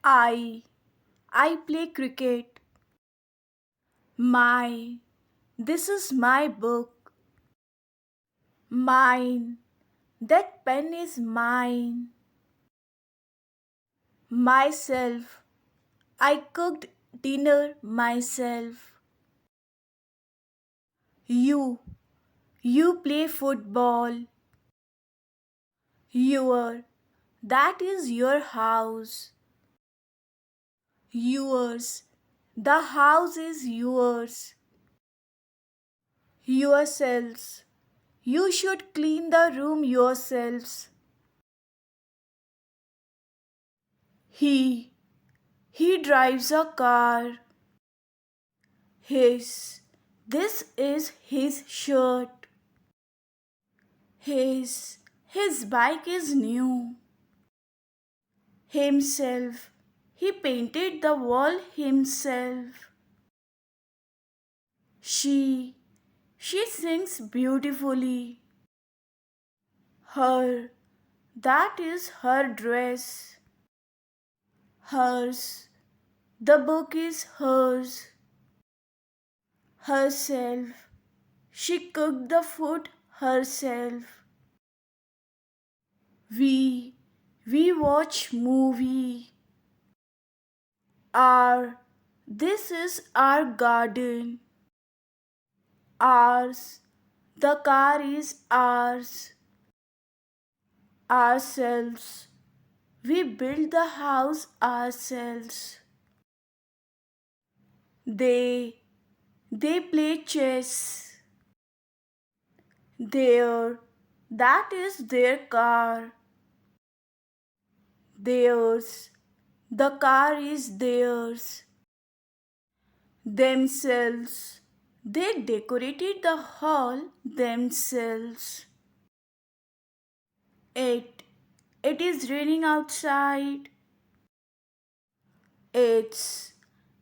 I. I play cricket. My. This is my book. Mine. That pen is mine. Myself. I cooked dinner myself. You. You play football. Your. That is your house. Yours. The house is yours. Yourselves. You should clean the room yourselves. He. He drives a car. His. This is his shirt. His. His bike is new. Himself. He painted the wall himself. She. She sings beautifully. Her. That is her dress. Hers. The book is hers. Herself. She cooked the food herself. We. We watch movie. Our. This is our garden. Ours. The car is ours. Ourselves. We build the house ourselves. They. They play chess. Their. That is their car. Theirs. The car is theirs. Themselves. They decorated the hall themselves. It. It is raining outside. It's.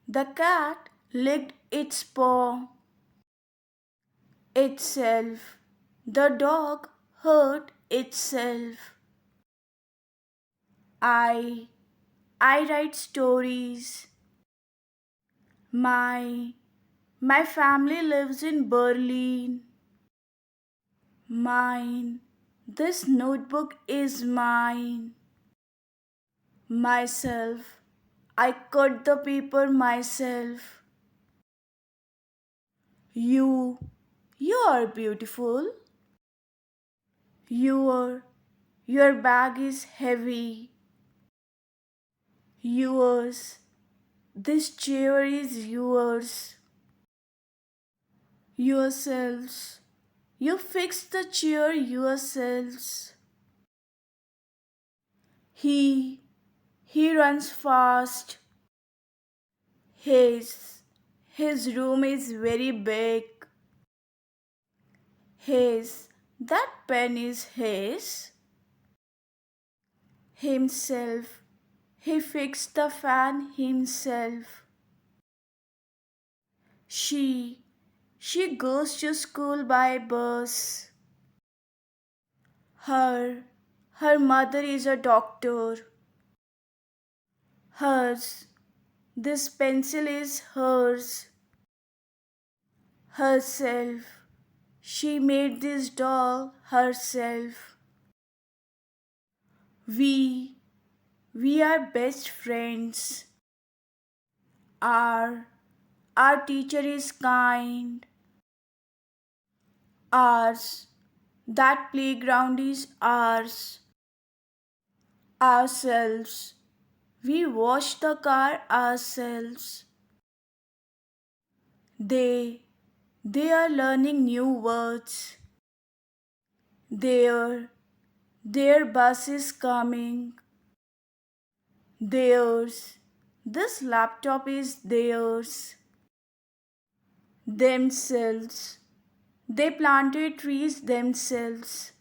The cat licked its paw. Itself. The dog hurt itself. I. I write stories. My. My family lives in Berlin. Mine. This notebook is mine. Myself. I cut the paper myself. You. You are beautiful. Your. Your bag is heavy. Yours. This chair is yours. Yourselves. You fix the chair yourselves. He. He runs fast. His. His room is very big. His. That pen is his. Himself. He fixed the fan himself. She. She goes to school by bus. Her. Her mother is a doctor. Hers. This pencil is hers. Herself. She made this doll herself. We. We are best friends. Our. Our teacher is kind. Ours. That playground is ours. Ourselves. We wash the car ourselves. They. They are learning new words. Their. Their bus is coming. Theirs. This laptop is theirs. Themselves. They planted trees themselves.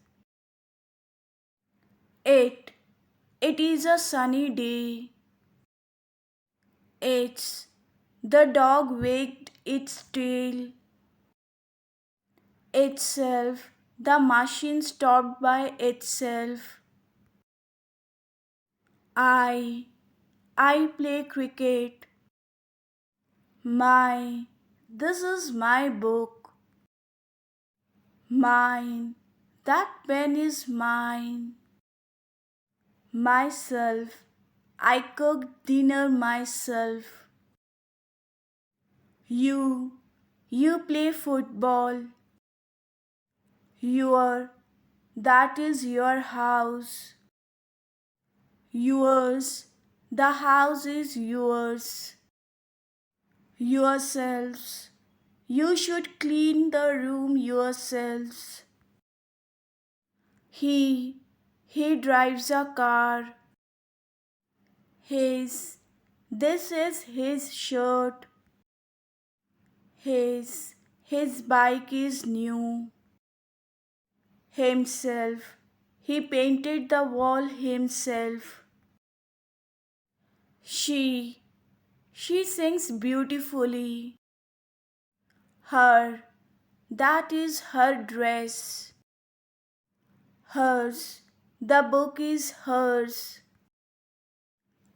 It. It is a sunny day. It's. The dog wagged its tail. Itself. The machine stopped by itself. I. I play cricket. My, this is my book. Mine, that pen is mine. Myself, I cooked dinner myself. You play football. Your, that is your house. Yours, the house is yours. Yourselves, you should clean the room yourselves. He, he drives a car. His, this is his shirt. His bike is new. Himself, he painted the wall himself. She, she sings beautifully. Her, that is her dress. Hers, the book is hers.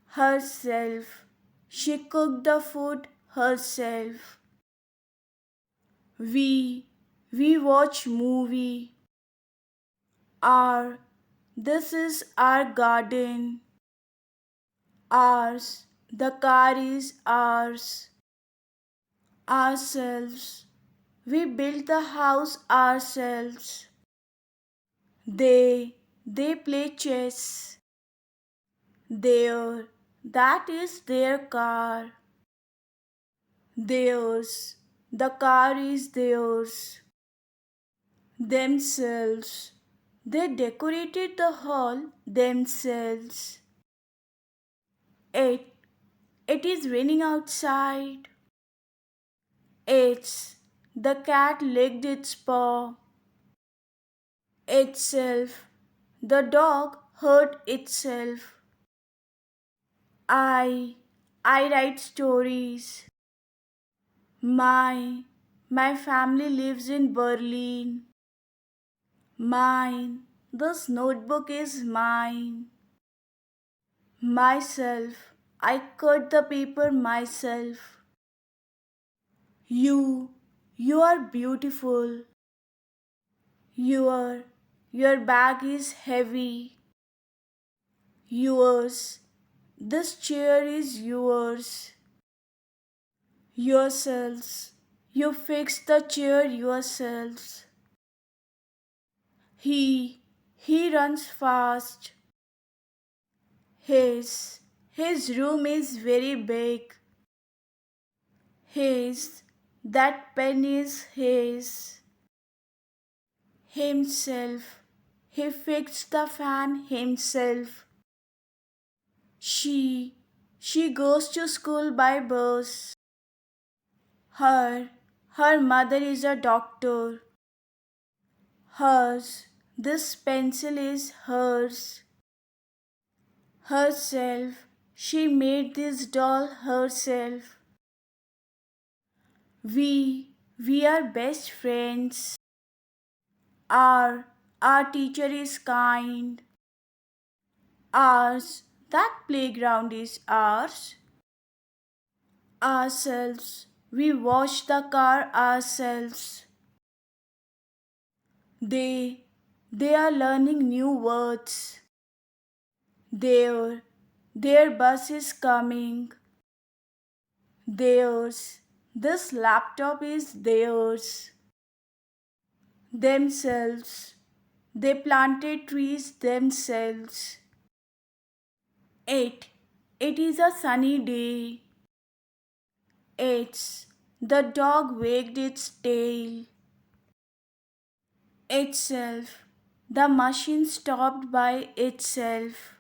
Herself, she cooked the food herself. We, we watch movie. Our, this is our garden. Ours, the car is ours. Ourselves, we built the house ourselves. They play chess. Their, that is their car. Theirs, the car is theirs. Themselves, they decorated the hall themselves. It, it is raining outside. It's, the cat licked its paw. Itself, the dog hurt itself. I, I write stories. My family lives in Berlin. Mine, this notebook is mine. Myself, I cut the paper myself. You are beautiful. Your, your bag is heavy. Yours, this chair is yours. Yourselves, you fix the chair yourselves. He runs fast. His room is very big. That pen is his. Himself, he fixed the fan himself. She goes to school by bus. Her, her mother is a doctor. Hers, this pencil is hers. Herself, she made this doll herself. We are best friends. Our, our teacher is kind. Ours, that playground is ours. Ourselves, we wash the car ourselves. They are learning new words. Their bus is coming. Theirs, this laptop is theirs. Themselves, they planted trees themselves. It, it is a sunny day. The dog wagged its tail. Itself, the machine stopped by itself.